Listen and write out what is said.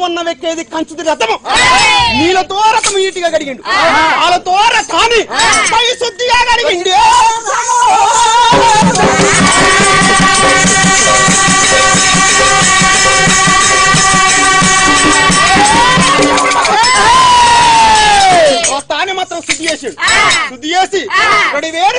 ఉన్న వెక్కేది కంచుది రథము నీళ్ళతో రథము నీటిగా కడిగిండు వాళ్ళతో రథాన్ని శుద్ధిగా కడిగిండు స్థానం మాత్రం శుద్ధి చేసాడు శుద్ధి చేసి 2,000